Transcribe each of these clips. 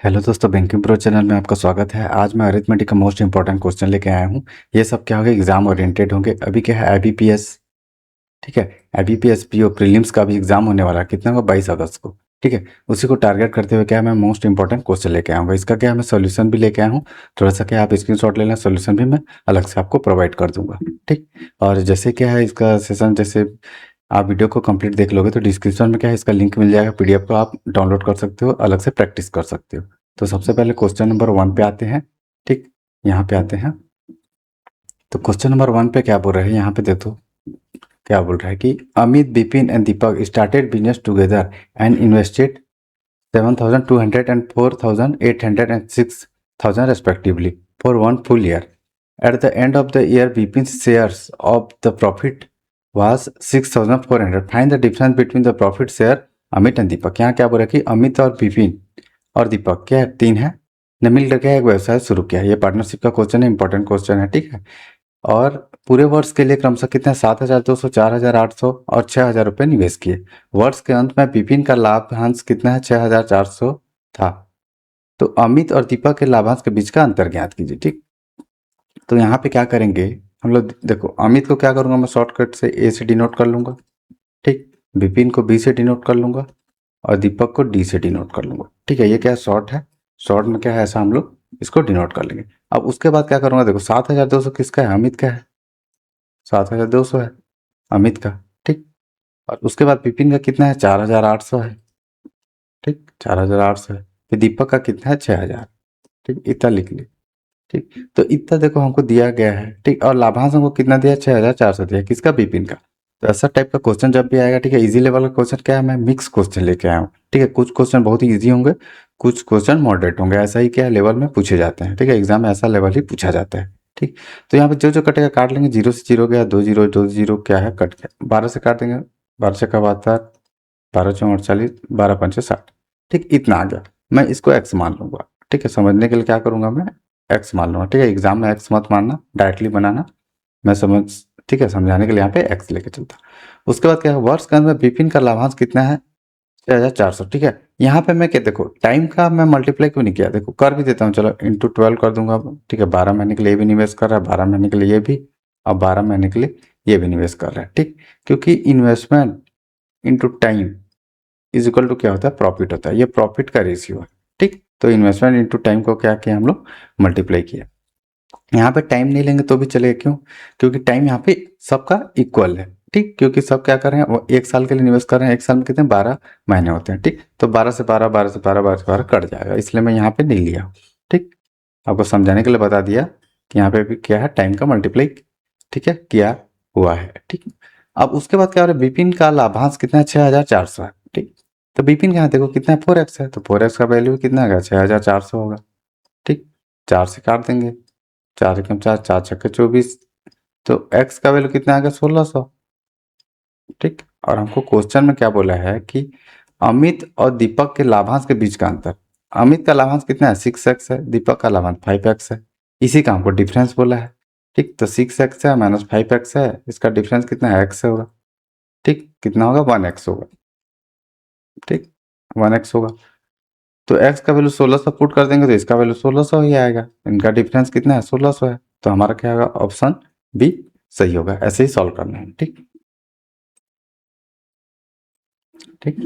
Hello दोस्तों, banking pro channel में आपका स्वागत है। आज मैं अरिथमेटिक का मोस्ट इंपॉर्टेंट क्वेश्चन लेके आया हूँ। ये सब क्या होगा, एग्जाम ओरिएंटेड होंगे। अभी क्या है, आईबीपीएस, ठीक है, आईबीपीएस पीओ प्रीलिम्स का भी एग्जाम होने वाला है। कितना होगा, 22 अगस्त को, ठीक है। उसी को टारगेट करते हुए क्या है, मैं मोस्ट इंपॉर्टेंट क्वेश्चन लेके आऊँगा। इसका क्या है, मैं सोल्यूशन भी लेके आया हूँ। थोड़ा सा क्या आप स्क्रीनशॉट ले लें, सोल्यूशन भी मैं अलग से आपको प्रोवाइड कर दूंगा, ठीक। और जैसे क्या है, इसका सेशन जैसे आप वीडियो को कंप्लीट देख लोगे तो डिस्क्रिप्शन में क्या है, इसका लिंक मिल जाएगा, पीडीएफ को आप डाउनलोड कर सकते हो, अलग से प्रैक्टिस कर सकते हो। तो सबसे पहले क्वेश्चन नंबर 1 पे आते हैं, ठीक। यहाँ पे आते हैं तो क्वेश्चन नंबर 1 पे क्या बोल रहे हैं, यहाँ पे देखो क्या बोल रहा है कि Amit, Bipin and Deepak started business together and invested 7,200 and 4,806 respectively for one full year. At the end of the year, Bipin's shares of the profit was 6,400. Find the difference between the profit share Amit and Deepak. यहाँ क्या बोल रहा है कि अमित और बिपिन और दीपक क्या है, 3 है, ने मिलकर क्या एक व्यवसाय शुरू किया। ये पार्टनरशिप का क्वेश्चन है, इंपॉर्टेंट क्वेश्चन है, ठीक है। और पूरे वर्ष के लिए क्रमशः कितने, 7,200, 4,800 और 6,000 रुपये निवेश किए। वर्ष के अंत में विपिन का लाभांश कितना है, 6,400 था। तो अमित और दीपक के लाभांश के बीच का अंतर ज्ञात कीजिए, ठीक। तो यहाँ पे क्या करेंगे हम लोग, देखो अमित को क्या करूँगा मैं, शॉर्टकट से ए से डिनोट कर लूँगा, ठीक। विपिन को बी से डिनोट कर लूँगा और दीपक को डी से डिनोट कर लूँगा, ठीक है। ये क्या शॉर्ट है, शॉर्ट में क्या है, ऐसा हम लोग इसको डिनोट कर लेंगे। अब उसके बाद क्या करूँगा, देखो 7,200 किसका है, अमित का है, 7,200 है अमित का, ठीक। और उसके बाद विपिन का कितना है, 4,800 है, ठीक, 4,800 है। फिर दीपक का कितना है, 6,000, ठीक, इतना लिख ली, ठीक। तो इतना देखो हमको दिया गया है, ठीक। और लाभांश हमको कितना दिया, 6,400 दिया, किसका, विपिन का। तो ऐसा टाइप का क्वेश्चन जब भी आएगा, ठीक है, इजी लेवल का क्वेश्चन क्या है, मैं मिक्स क्वेश्चन लेके आया हूँ, ठीक है। कुछ क्वेश्चन बहुत ही ईजी होंगे, कुछ क्वेश्चन मॉडरेट होंगे, ऐसा ही क्या है लेवल में पूछे जाते हैं, ठीक है। एग्जाम में ऐसा लेवल ही पूछा जाता है, ठीक। तो यहाँ पे जो जो कटेगा काट लेंगे, 0 से 0 गया, 2 0 2 0 क्या है, कट गया। 12 से काट देंगे, 12 से का 72, 12 चौं 48, 12 पंचे 60, ठीक, इतना आ गया। मैं इसको एक्स मान लूंगा, ठीक है। समझने के लिए क्या करूंगा, मैं एक्स मान लूंगा, ठीक है। एग्जाम में एक्स मत मानना, डायरेक्टली बनाना, मैं समझ, ठीक है, समझाने के लिए यहाँ पे एक्स लेके चलता। उसके बाद क्या है, वर्ष के अंदर विपिन का लाभांश कितना है, 6,400, ठीक है। यहाँ पे मैं क्या, देखो टाइम का मैं मल्टीप्लाई क्यों नहीं किया, देखो कर भी देता हूँ, चलो इंटू 12 कर दूंगा, ठीक है। 12 महीने के लिए ये भी निवेश कर रहा है, 12 महीने के लिए ये भी, और 12 महीने के लिए ये भी निवेश कर रहा है, ठीक। क्योंकि investment into time is equal to क्या होता है, प्रॉफिट होता है। ये प्रॉफिट का रेशियो है, ठीक। तो इन्वेस्टमेंट इंटू टाइम को क्या किया हम लोग, मल्टीप्लाई किया। यहाँ पे टाइम नहीं लेंगे तो भी चलेगा, क्यों, क्योंकि टाइम यहाँ पे सबका इक्वल है, ठीक। क्योंकि सब क्या कर रहे हैं, वो 1 साल के लिए निवेश कर रहे हैं, 1 साल में कितने, 12 महीने होते हैं, ठीक। तो 12 से 12, 12 से 12, 12 से 12 कट जाएगा, इसलिए मैं यहाँ पे नहीं लिया, ठीक। आपको समझाने के लिए बता दिया कि यहाँ पे भी क्या है, टाइम का मल्टीप्लाई, ठीक है, किया हुआ है, ठीक। अब उसके बाद क्या हो रहा है, विपिन का लाभांश कितना है, 6,400 है, ठीक। तो विपिन का यहाँ देखो कितना है, 4x है, तो 4x का वैल्यू कितना होगा, 6,400 होगा, ठीक। 4 से काट देंगे, 4 एकम 4, 4 छक्के 24, तो x का वैल्यू कितना आ गया, 1,600, ठीक। और हमको क्वेश्चन में क्या बोला है कि अमित और दीपक के लाभांश के बीच का अंतर। अमित का लाभांश कितना है, 6x है, दीपक का लाभांश 5x है, इसी का हमको डिफरेंस बोला है, ठीक। तो 6x है माइनस 5x है, इसका डिफरेंस कितना है, x होगा, ठीक। कितना होगा, 1x होगा, ठीक, 1x होगा। तो x का वैल्यू 1,600 पुट कर देंगे तो इसका वैल्यू 1,600 ही आएगा, इनका डिफरेंस कितना है, 1,600 है। तो हमारा क्या होगा, ऑप्शन बी सही होगा। ऐसे ही सॉल्व करना है, ठीक, ठीक।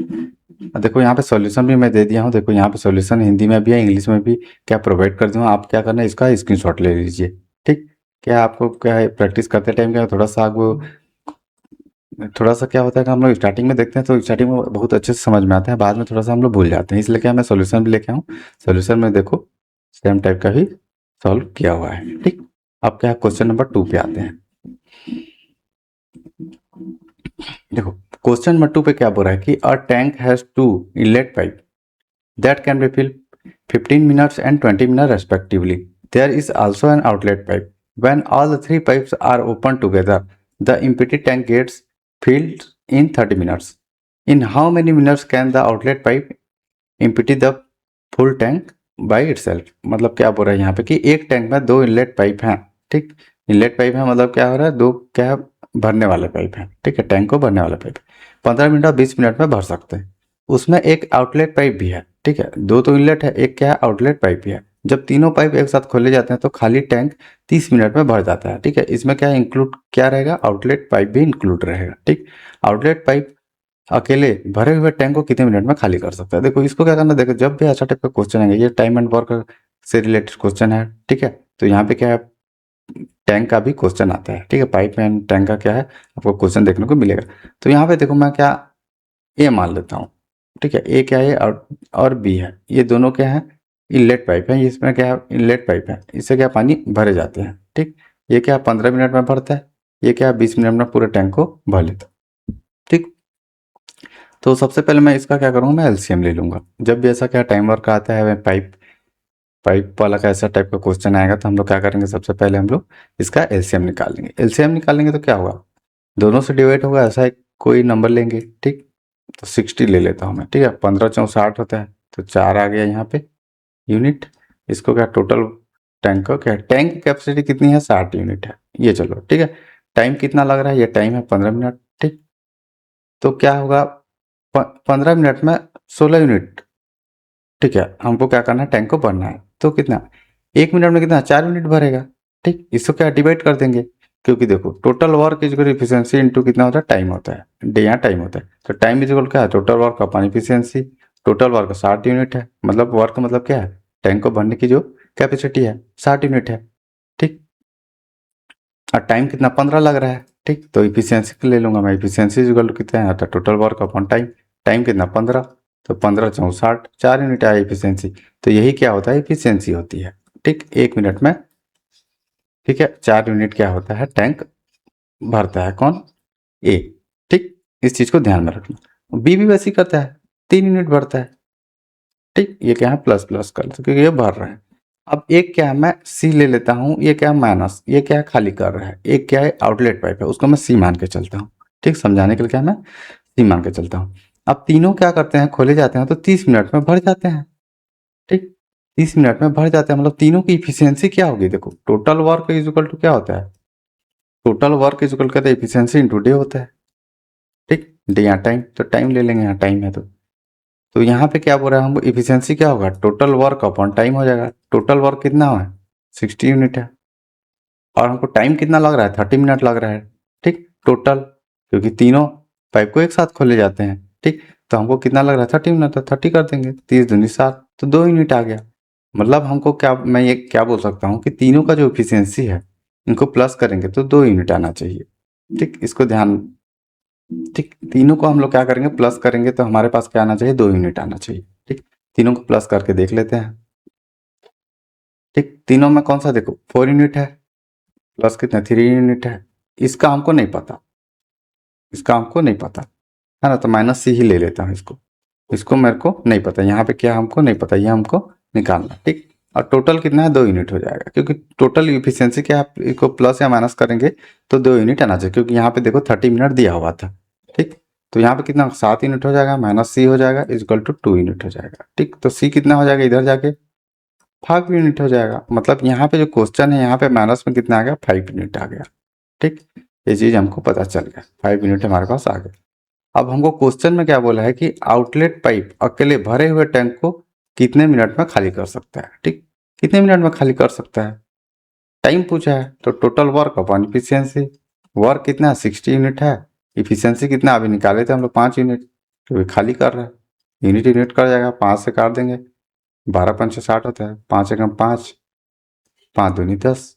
देखो यहाँ पे सॉल्यूशन भी मैं दे दिया हूँ, देखो यहाँ पे सॉल्यूशन हिंदी में भी है, इंग्लिश में भी क्या प्रोवाइड कर दूँ। आप क्या करना है, इसका स्क्रीनशॉट ले लीजिए, ठीक। क्या आपको क्या है, प्रैक्टिस करते टाइम क्या थोड़ा सा आपको, थोड़ा सा क्या होता है कि हम लोग स्टार्टिंग में देखते हैं तो स्टार्टिंग में बहुत अच्छे से समझ में आता है, बाद में थोड़ा सा हम लोग भूल जाते हैं, इसलिए क्या मैं सॉल्यूशन भी लेके आऊँ। सॉल्यूशन में देखो सेम टाइप का ही सॉल्व किया हुआ है, ठीक। अब क्या क्वेश्चन नंबर 2 पे आते हैं। देखो क्वेश्चन नंबर 2 पे क्या बोल रहा है कि a tank has 2 inlet pipe that can be filled 15 minutes and 20 minutes respectively. There is also an outlet pipe. When all the three pipes are opened together, the empty tank gets filled in 30 minutes. In how many minutes can the outlet pipe empty the full tank by itself? मतलब क्या बोल रहा है यहाँ पे कि एक tank में 2 इनलेट पाइप हैं, ठीक। इनलेट पाइप है मतलब क्या हो रहा है, 2 क्या भरने वाले पाइप हैं, ठीक है, टैंक को भरने वाले पाइप 15 मिनट और 20 मिनट में भर सकते हैं। उसमें एक आउटलेट पाइप भी है, ठीक है, दो तो इनलेट है, एक क्या है आउटलेट पाइप भी है। जब तीनों पाइप एक साथ खोले जाते हैं तो खाली टैंक 30 मिनट में भर जाता है, ठीक है। इसमें क्या इंक्लूड क्या रहेगा, आउटलेट पाइप भी इंक्लूड रहेगा, ठीक। आउटलेट पाइप अकेले भरे हुए टैंक को कितने मिनट में खाली कर सकता है। देखो इसको क्या करना, देखो जब भी ऐसा टाइप का क्वेश्चन आएगा, ये टाइम एंड वर्क से रिलेटेड क्वेश्चन है, ठीक है। तो यहाँ पे क्या है, टैंक का भी क्वेश्चन आता है, ठीक है। पाइप एंड टैंक का क्या है आपको क्वेश्चन देखने को मिलेगा। तो यहाँ पे देखो मैं क्या ए मान लेता हूँ, ठीक है। ए क्या है और बी है, ये दोनों क्या है इनलेट पाइप है, इसमें क्या है इनलेट पाइप है, इससे क्या पानी भरे जाते हैं, ठीक। ये क्या 15 मिनट में भरता है, ये क्या 20 मिनट में पूरे टैंक को भर लेता है, ठीक। तो सबसे पहले मैं इसका क्या करूँगा, मैं एलसीएम ले लूंगा। जब भी ऐसा क्या टाइम वर्क आता है पाइप पाइप वाला का ऐसा टाइप का क्वेश्चन आएगा तो हम लोग क्या करेंगे, सबसे पहले हम लोग इसका एलसीएम निकालेंगे। एलसीएम निकालेंगे तो क्या होगा, दोनों से डिवाइड होगा, ऐसा एक कोई नंबर लेंगे, ठीक। तो 60 ले लेता हूँ मैं, ठीक है। 15 चौं 60 होता है, तो 4 आ गया यहाँ पे यूनिट। इसको क्या टोटल टैंक का क्या टैंक की कैपेसिटी कितनी है, 60 यूनिट है ये, चलो ठीक है। टाइम कितना लग रहा है, ये टाइम है 15 मिनट, ठीक। तो क्या होगा 15 मिनट में 16 यूनिट, ठीक है। हमको क्या करना है, टैंक को भरना है। तो कितना, 1 मिनट में कितना 4 यूनिट भरेगा, ठीक। इसको क्या डिवाइड कर देंगे, क्योंकि देखो total work is equal efficiency into कितना होता है टाइम होता है, डे यहाँ टाइम होता है। तो टाइम इज इक्वल क्या है, total work upon efficiency. Total work 60 unit है, मतलब वर्क मतलब क्या है, टैंक को भरने की जो कैपेसिटी है 60 यूनिट है, ठीक। और टाइम कितना 15 लग रहा है, ठीक। तो इफिशियंसी ले लूंगा मैं, इफिशियंसी इज इक्वल टू कितना है, total work upon time. Time कितना 15, तो 15 चौं 60, 4 यूनिट आया इफिशियंसी। तो यही क्या होता है, इफिशियंसी होती है, ठीक। 1 मिनट में, ठीक है, 4 यूनिट क्या होता है टैंक भरता है, कौन, ए, ठीक। इस चीज को ध्यान में रखना। बी भी वैसे ही करता है, 3 यूनिट भरता है, ठीक। ये क्या है प्लस प्लस कर लेते क्योंकि ये भर रहा है। अब एक क्या है, मैं सी ले लेता हूँ, ये क्या है माइनस, ये क्या है खाली कर रहा है। एक क्या है आउटलेट पाइप है, उसको मैं सी मान के चलता हूँ, ठीक। समझाने के लिए क्या मैं सी मान के चलता हूँ। अब तीनों क्या करते हैं, खोले जाते हैं तो 30 मिनट में भर जाते हैं, ठीक। 30 मिनट में भर जाते हैं, मतलब तीनों की इफिशियंसी क्या होगी, देखो total work is equal to क्या होता है, टोटल वर्क इज इक्वल कहते हैं इफिशियंसी इंटू डे होता है, ठीक। डे यहाँ टाइम, तो टाइम ले लेंगे, यहाँ टाइम है तो यहाँ पे क्या बोल रहा है हमको, इफिशियंसी क्या होगा, टोटल वर्क अपॉन टाइम हो जाएगा। टोटल वर्क कितना है 60 यूनिट है, और हमको टाइम कितना लग रहा है 30 मिनट लग रहा है, ठीक। टोटल, क्योंकि तीनों पाइप को एक साथ खोले जाते हैं, ठीक। तो हमको कितना लग रहा है 30 मिनट, तो 30 कर देंगे, 30 दूनी 7, तो 2 यूनिट आ गया। मतलब हमको क्या, मैं ये क्या बोल सकता हूँ कि तीनों का जो इफिशियंसी है इनको प्लस करेंगे तो 2 यूनिट आना चाहिए, ठीक। इसको ध्यान, ठीक। तीनों को हम लोग क्या करेंगे, प्लस करेंगे तो हमारे पास क्या आना चाहिए, 2 यूनिट आना चाहिए, ठीक। तीनों को प्लस करके देख लेते हैं, ठीक। तीनों में कौन सा देखो 4 यूनिट है, प्लस कितना 3 यूनिट है। इसका हमको नहीं पता, इसका हमको नहीं पता है ना, तो माइनस सी ही ले लेता हूँ इसको। इसको मेरे को नहीं पता, यहाँ पे क्या हमको नहीं पता, ये हमको निकालना, ठीक। और टोटल कितना है 2 यूनिट हो जाएगा, क्योंकि टोटल इफिशियंसी क्या आप इसको प्लस या माइनस करेंगे तो 2 यूनिट आना चाहिए, क्योंकि यहाँ पे देखो 30 मिनट दिया हुआ था, ठीक। तो यहाँ पे कितना 7 यूनिट हो जाएगा, माइनस सी हो जाएगा इज इक्वल टू 2 यूनिट हो जाएगा, ठीक। तो सी कितना हो जाएगा इधर जाके 5 यूनिट हो जाएगा। मतलब यहाँ पे जो क्वेश्चन है यहाँ पे माइनस में कितना आ गया 5 यूनिट आ गया, ठीक। ये चीज हमको पता चल गया, 5 यूनिट हमारे पास आ गया। अब हमको क्वेश्चन में क्या बोला है कि आउटलेट पाइप अकेले भरे हुए टैंक को कितने मिनट में खाली कर सकता है, ठीक। कितने मिनट में खाली कर सकता है, टाइम पूछा है, तो total work upon efficiency. Work कितना 60 यूनिट है, इफिशियंसी कितना अभी निकाले थे हम लोग 5 यूनिट, तो ये खाली कर रहा है, यूनिट यूनिट कर जाएगा, 5 से काट देंगे, 12 पंचे 60 होता है, 5 एकम 5, 5 दूनी 10,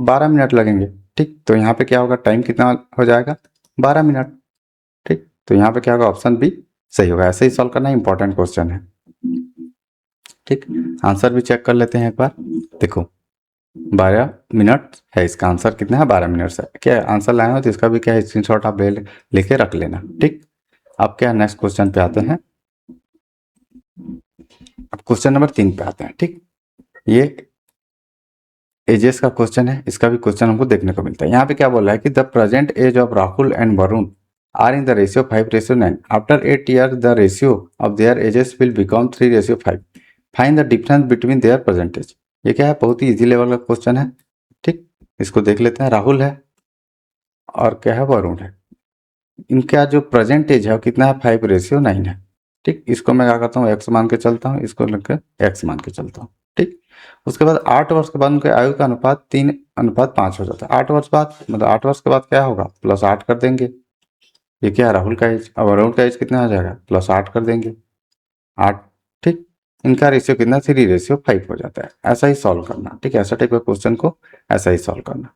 12 मिनट लगेंगे, ठीक। तो यहाँ पे क्या होगा, टाइम कितना हो जाएगा 12 मिनट, ठीक। तो यहाँ पे क्या होगा, ऑप्शन बी सही होगा। ऐसे ही सॉल्व करना इंपॉर्टेंट क्वेश्चन है, ठीक। आंसर भी चेक कर लेते हैं एक बार। देखो 12 मिनट है, इसका आंसर कितना है 12 मिनट से। क्या आंसर लाए हो तो इसका भी क्या है स्क्रीनशॉट आप लेके रख लेना, ठीक। अब क्या नेक्स्ट क्वेश्चन पे आते हैं, अब क्वेश्चन नंबर 3 पे आते हैं, ठीक। ये एजेस का क्वेश्चन है, इसका भी क्वेश्चन हमको देखने को मिलता है। यहाँ पे क्या बोला है कि the present age of Rahul and Varun are in the ratio 5:9। After 8 year the ratio of their ages will become 3:5। Find the difference between their percentage. ये क्या है, बहुत ही इजी लेवल का क्वेश्चन है, ठीक। इसको देख लेते हैं। राहुल है और क्या है वरुण है, इनका जो प्रेजेंट एज है वो कितना है 5:9 है, ठीक, इसको मैं क्या करता हूँ x मान के चलता हूँ, इसको लेकर x मान के चलता हूँ। ठीक, उसके बाद 8 वर्ष के बाद उनके आयु का अनुपात 3:5 हो जाता है। 8 वर्ष बाद मतलब 8 वर्ष के बाद क्या होगा, +8 कर देंगे। ये क्या है, राहुल का एज। अब राहुल का एज कितना आ जाएगा, +8 कर देंगे, 8। ठीक, इनका रेशियो कितना, 3:5 हो जाता है। ऐसा ही सॉल्व करना। ठीक है, ऐसा टाइप का क्वेश्चन को ऐसा ही सॉल्व करना।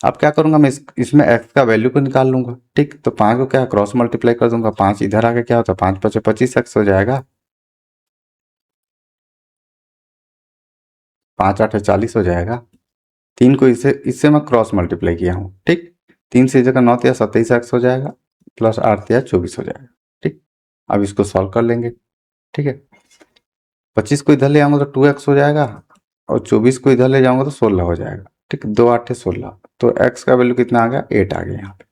अब क्या करूंगा मैं, इसमें x का वैल्यू को निकाल लूंगा। ठीक, तो 5 को क्या क्रॉस मल्टीप्लाई कर दूंगा, 5 इधर आके क्या होता है, 5 × 25x हो जाएगा, 5 × 8 = 40 हो जाएगा। 3 को इससे मैं क्रॉस मल्टीप्लाई किया हूँ। ठीक, 3 से जगह 9 × 27x हो जाएगा, +8 × 24 हो जाएगा। ठीक, अब इसको सॉल्व कर लेंगे। ठीक है, 25 को इधर ले आऊंगा तो 2x हो जाएगा, और 24 को इधर ले जाऊंगा तो 16 हो जाएगा। ठीक, 2 8 16, तो x का वैल्यू कितना आ गया, 8 आ गया यहाँ पे।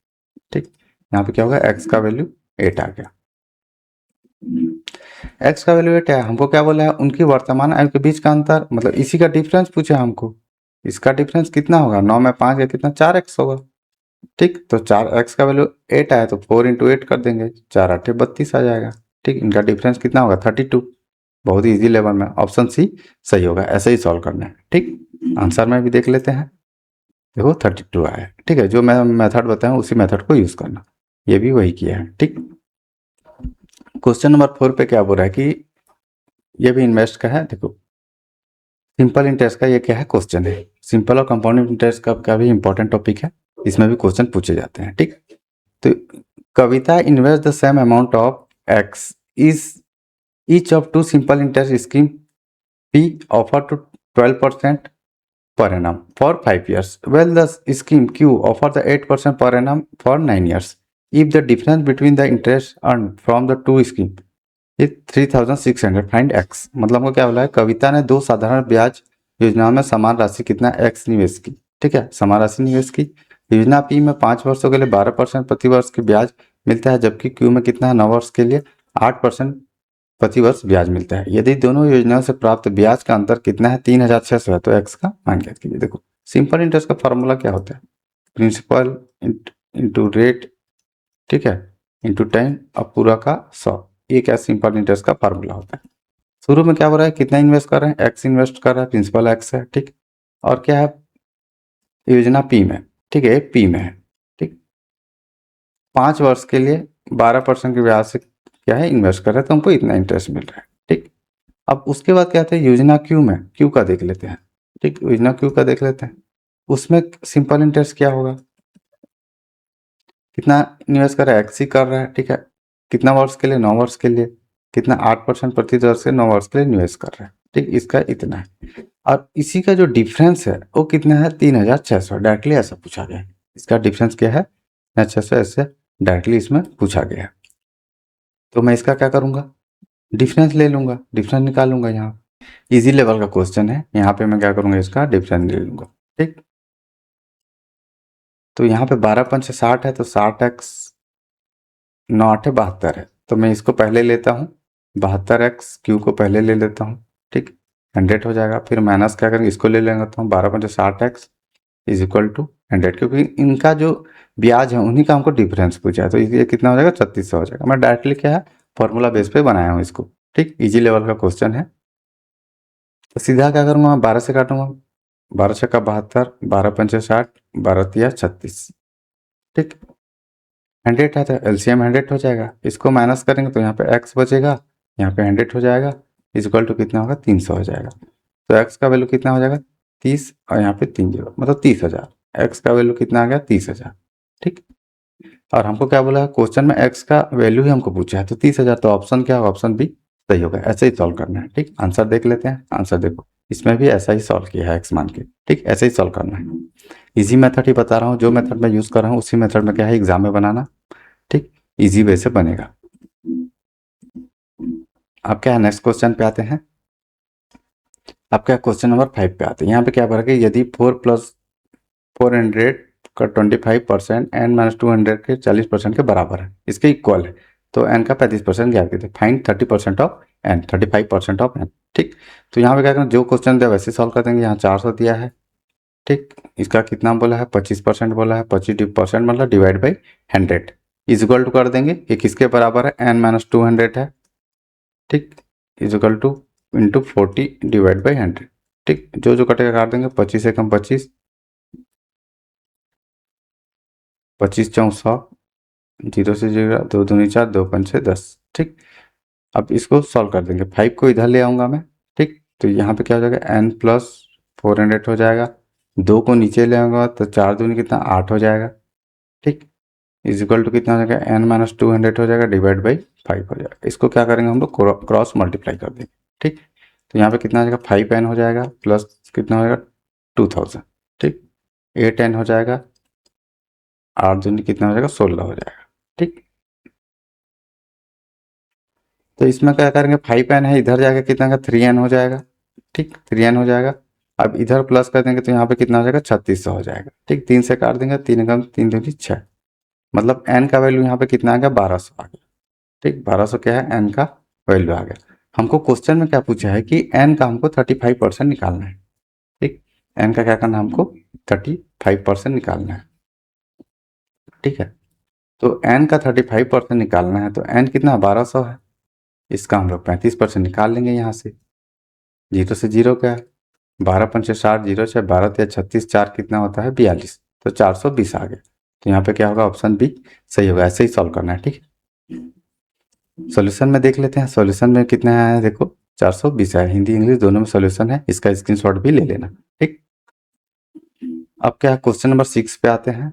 ठीक, यहाँ पे क्या होगा, x का वैल्यू 8 आ गया। x का वैल्यू 8 है, हमको क्या बोला है, उनकी वर्तमान आयु के बीच का अंतर, मतलब इसी का डिफरेंस पूछा हमको। इसका डिफरेंस कितना होगा, 9 में 5 या कितना, 4x होगा। ठीक, तो 4x का वैल्यू 8 आया तो 4 × 8 कर देंगे, 4 8 32 आ जाएगा। ठीक, इनका डिफरेंस कितना होगा, 32। बहुत ही इजी लेवल में, ऑप्शन सी सही होगा। ऐसे ही सॉल्व करना है। ठीक, आंसर में भी देख लेते हैं। देखो 32 आया है। ठीक है, जो मैं मेथड बताया उसी मेथड को यूज करना, ये भी वही किया है। ठीक, क्वेश्चन नंबर 4 पे क्या बोल रहा है कि ये भी इन्वेस्ट का है। देखो सिंपल इंटरेस्ट का ये क्या है, क्वेश्चन है। सिंपल और कंपाउंड इंटरेस्ट का भी इंपॉर्टेंट टॉपिक है, इसमें भी क्वेश्चन पूछे जाते हैं। ठीक, तो Kavita invest the same amount of X is each of 2 simple interest scheme P offer to 12% per annum for 5 years, while the scheme Q offer the 8% per annum for 9 years. If the difference between the interest earned from the two scheme is 3600, find x। मतलब हमको क्या बोला है, कविता ने 2 साधारण ब्याज योजनाओं में समान राशि कितना x निवेश की। ठीक है, समान राशि निवेश की। योजना P में 5 वर्षों के लिए 12% प्रति वर्ष की ब्याज मिलता है, जबकि Q में कितना है, 9 वर्ष के लिए 8% प्रति वर्ष ब्याज मिलता है। यदि दोनों योजनाओं से प्राप्त ब्याज का अंतर कितना है, 3600 है, तो x का मान ज्ञात कीजिए। देखो सिंपल इंटरेस्ट का फॉर्मूला क्या होता है, प्रिंसिपल इंटू रेट, ठीक है, इंटू टाइम, अब पूरा का 100। ये क्या सिंपल इंटरेस्ट का फॉर्मूला होता है। शुरू में क्या हो रहा है, कितना इन्वेस्ट कर रहे हैं, x इन्वेस्ट कर रहा है, प्रिंसिपल x है। ठीक, और क्या है, योजना P में। ठीक है, P में है। ठीक, 5 वर्ष के लिए 12% के ब्याज से क्या है, इन्वेस्ट कर रहे हैं, तो हमको इतना इंटरेस्ट मिल रहा है। ठीक, अब उसके बाद क्या आता है, योजना क्यू में, क्यू का देख लेते हैं। ठीक, योजना क्यू का देख लेते हैं, उसमें सिंपल इंटरेस्ट क्या होगा, कितना इन्वेस्ट कर रहा है, एक्स ही कर रहा है। ठीक है, कितना वर्ष के लिए, 9 वर्ष के लिए, कितना 8% प्रति दर से 9 वर्ष के लिए निवेश कर रहा है। ठीक, इसका इतना है, और इसी का जो डिफरेंस है वो कितना है, 3600। डायरेक्टली ऐसा पूछा गया है, इसका डिफरेंस क्या है, 600, ऐसे डायरेक्टली इसमें पूछा गया है। तो मैं इसका क्या करूंगा, डिफरेंस ले लूंगा, डिफरेंस निकालूंगा। यहाँ इजी लेवल का क्वेश्चन है, यहाँ पे मैं क्या करूंगा, इसका डिफरेंस ले लूंगा। ठीक, तो यहाँ पे 12 × 5 = 60 है, तो 60x 9 8 72 है, तो मैं इसको पहले लेता हूँ, 72x क्यू को पहले ले लेता हूँ। ठीक, 100 हो जाएगा, फिर माइनस क्या करेंगे, इसको ले लेता हूँ, 12 × 60x = 100, क्योंकि इनका जो ब्याज है उन्हीं का हमको डिफरेंस पूछा है, तो ये कितना हो जाएगा, 3600 हो जाएगा। मैं डायरेक्टली क्या है, फॉर्मूला बेस पे बनाया हूँ इसको। ठीक, इजी लेवल का क्वेश्चन है, तो सीधा क्या करूँगा, 12 से काटूंगा, 12 × 6 = 72, 12 × 5 = 60, 12 × 3 = 36। ठीक, 100 है तो एलसीएम 100 हो जाएगा, इसको माइनस करेंगे तो यहाँ पे x बचेगा, यहाँ पे 100 हो जाएगा, इक्वल टू कितना होगा, 300 हो जाएगा। तो x का वैल्यू कितना हो जाएगा, 30, और यहाँ पे 3 0, मतलब 30,000। x का वैल्यू कितना आ गया, 30,000। ठीक, और हमको क्या बोला है, क्वेश्चन में x का वैल्यू ही हमको पूछा है, तो 30,000, तो ऑप्शन क्या होगा, ऑप्शन बी सही होगा। ऐसे ही सॉल्व करना है। ठीक, आंसर देख लेते हैं। आंसर देखो, इसमें भी ऐसा ही सॉल्व किया है, x मान के। ठीक, ऐसे ही सॉल्व करना है। इजी मेथड ही बता रहा हूँ, जो मेथड मैं यूज कर रहा हूँ उसी मेथड में क्या है, एग्जाम में बनाना। ठीक, इजी वे से बनेगा। अब क्या है, नेक्स्ट क्वेश्चन पे आते हैं। अब क्या, क्वेश्चन नंबर 5 पे आते हैं। यहाँ पे क्या बोला कि यदि 4 + 400 का 25% n - 200 के 40% के बराबर है, इसके इक्वल है, तो n का 35% ज्ञात कीजिए। Find 30% of n, 35% of n। ठीक, तो यहाँ पे क्या करें, जो क्वेश्चन दिया वैसे सॉल्व कर देंगे। यहाँ 400 दिया है। ठीक, इसका कितना बोला है, 25% बोला है, 25% मतलब डिवाइड बाई 100 इक्वल टू कर देंगे, ये किसके बराबर है, n - 200 है। ठीक, is equal two into 40 divide by 100। ठीक, जो जो कटेगा काट देंगे, 25 से कम 25, 25 चौं 100, 0 से 0, 2 दूनी 4, 2 पंचे 10। ठीक, अब इसको सॉल्व कर देंगे, 5 को इधर ले आऊँगा मैं। ठीक, तो यहाँ पे क्या हो जाएगा, n प्लस 400 हो जाएगा, 2 को नीचे ले आऊँगा तो 4 दूनी कितना 8 हो जाएगा। ठीक, इज इक्वल टू कितना हो जाएगा, n माइनस 200 हो जाएगा डिवाइड बाई 5 हो जाएगा। इसको क्या करेंगे हम लोग, क्रॉस मल्टीप्लाई कर देंगे। ठीक, तो यहाँ पे कितना आ जाएगा, 5n हो जाएगा प्लस कितना हो जाएगा 2000। ठीक, 8n हो जाएगा, 8 दूनी कितना हो जाएगा 16 हो जाएगा। ठीक, तो इसमें क्या करेंगे, 5n है, इधर जाके कितना का 3n हो जाएगा। ठीक, 3n हो जाएगा। अब इधर प्लस कर देंगे तो यहाँ पे कितना हो जाएगा, 3600 हो जाएगा। ठीक, 3 से काट देंगे, 3 कम 3 दूनी 6, मतलब n का वैल्यू यहाँ पे कितना आ गया, 1200 आ गया। ठीक, 1200 क्या है, n का वैल्यू आ गया। हमको क्वेश्चन में क्या पूछा है कि n का हमको 35% निकालना है। ठीक, n का क्या करना है, हमको 35% निकालना है। ठीक है, तो n का 35% निकालना है, तो n कितना 1200 है, इसका हम लोग 35% निकाल लेंगे यहाँ से। 0 से 0 क्या है, 12 पंचे 60, 0 6 12 या 36, 4 कितना होता है 42, तो 420 आ गया। तो यहाँ पे क्या होगा, ऑप्शन बी सही होगा। ऐसे ही सॉल्व करना है। ठीक है, सॉल्यूशन में देख लेते हैं, सॉल्यूशन में कितना आया है, देखो 420 आया। हिंदी इंग्लिश दोनों में सॉल्यूशन है, इसका स्क्रीनशॉट भी ले लेना। ठीक, अब क्या क्वेश्चन नंबर 6 पे आते हैं।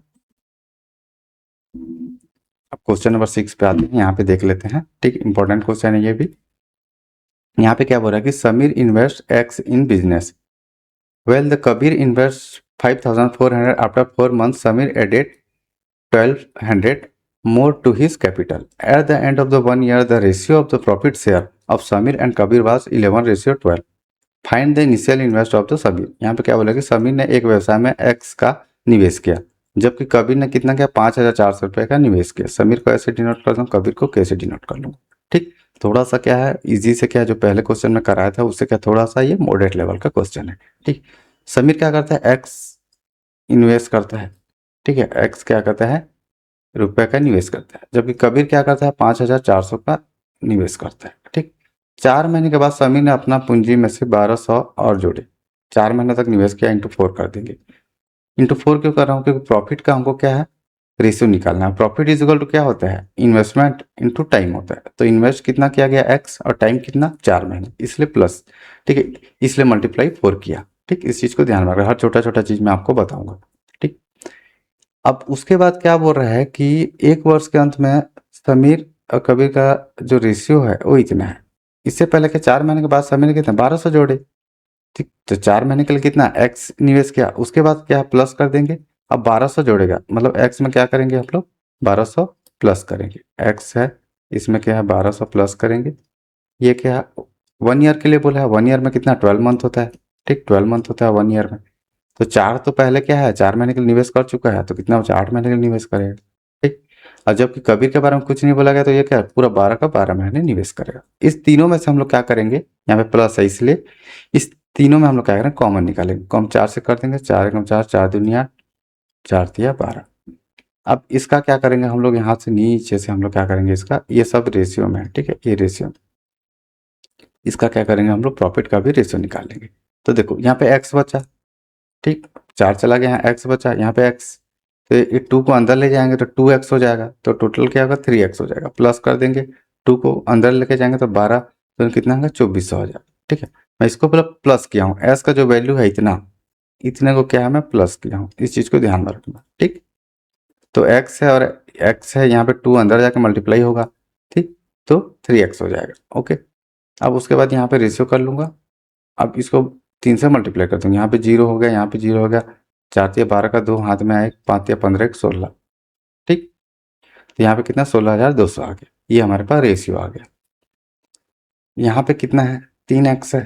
अब क्वेश्चन नंबर 6 पे आते हैं, यहाँ पे देख लेते हैं। ठीक, इंपॉर्टेंट क्वेश्चन है ये भी। यहाँ पे क्या बोल रहा है कि Sameer invest X in business, well the Kabir invest 5400, after 4 months Sameer added 1200 more to his capital. At the end of the 1 year, the ratio of the profit share of Samir and Kabir was 11:12. Find the initial invest of the Samir. यहाँ पे क्या बोला कि समीर ने एक व्यवसाय में X का निवेश किया, जबकि कबीर ने कितना किया, 5400 रुपये का निवेश किया। समीर को ऐसे डिनोट कर दूँ, कबीर को कैसे डिनोट कर लूँ। ठीक, थोड़ा सा क्या है इजी से, क्या जो पहले क्वेश्चन में कराया था उससे क्या थोड़ा सा ये मॉडरेट लेवल का क्वेश्चन है। ठीक, समीर क्या करता है, X इन्वेस्ट करता है। ठीक है, X क्या करता है, रुपए का निवेश करता है, जबकि कबीर क्या करता है, 5400 का निवेश करता है। ठीक, 4 महीने के बाद समीर ने अपना पूंजी में से 1200 और जोड़े। 4 महीने तक निवेश किया, इंटू 4 कर देंगे। इंटू 4 क्यों कर रहा हूँ, क्योंकि प्रॉफिट का हमको क्या है, रेशियो निकालना है। प्रॉफिट इज इक्वल टू क्या होता है, इन्वेस्टमेंट इंटू टाइम होता है। तो इन्वेस्ट कितना किया गया x, और टाइम कितना 4 महीने, इसलिए प्लस। ठीक है, इसलिए मल्टीप्लाई 4 किया। ठीक, इस चीज को ध्यान में रखना, हर छोटा छोटा चीज मैं आपको बताऊंगा। ठीक, अब उसके बाद क्या बोल रहा है कि 1 वर्ष के अंत में समीर और कबीर का जो रेशियो है वो इतना है। इससे पहले के 4 महीने के बाद समीर ने कितना 1200 जोड़े। ठीक, तो 4 महीने के लिए कितना x निवेश किया, उसके बाद क्या प्लस कर देंगे। अब 1200 जोड़ेगा, मतलब x में क्या करेंगे आप लोग, 1200 प्लस करेंगे। x है, इसमें क्या है 1200 प्लस करेंगे। ये क्या है, 1 ईयर के लिए बोला है, 1 ईयर में कितना 12 मंथ होता है। ठीक, 12 मंथ होता है 1 ईयर में। तो 4 तो पहले क्या है, 4 महीने के लिए निवेश कर चुका है, तो कितना बचा 8 महीने के लिए निवेश करेगा। ठीक, और जबकि कबीर के बारे में कुछ नहीं बोला गया, तो ये क्या है, पूरा 12 का 12 महीने निवेश करेगा। इस तीनों में से हम लोग क्या करेंगे, यहाँ पे प्लस है इसलिए इस तीनों में हम लोग क्या करेंगे, कॉमन निकालेंगे। कॉमन 4 से कर देंगे, 4 एकम 4, 4 दूनी 8, 4 तिया 12। अब इसका क्या करेंगे हम लोग, यहाँ से नीचे से हम लोग क्या करेंगे, इसका ये सब रेशियो में है। ठीक है, ये रेशियो, इसका क्या करेंगे हम लोग, प्रॉफिट का भी रेशियो निकालेंगे। तो देखो यहाँ पे एक्स बचा। ठीक, 4 चला गया, यहाँ एक्स बचा, यहाँ पे एक्स, तो ये 2 को अंदर ले जाएंगे तो 2x हो जाएगा, तो टोटल क्या होगा 3x हो जाएगा। प्लस कर देंगे, 2 को अंदर लेके जाएंगे तो 12, तो कितना होगा 2400 हो जाएगा। ठीक है, मैं इसको प्लस किया हूँ, एस का जो वैल्यू है इतना, इतने को क्या है मैं प्लस किया हूँ, इस चीज़ को ध्यान में रखना। ठीक, तो x है और x है, यहाँ पे 2 अंदर जाके मल्टीप्लाई होगा। ठीक, तो 3x हो जाएगा। ओके, अब उसके बाद यहाँ पे रेशियो कर लूँगा। अब इसको 3 से मल्टीप्लाई कर दूँगा, यहाँ पे 0 हो गया, यहाँ पे 0 हो गया, 4 तिया 12 का 2 हाथ में आए, 5 तिया 15 एक 16। ठीक, तो यहाँ पे कितना 16,200 आ गया, ये हमारे पास रेशियो आ गया। यहाँ पे कितना है 3x है,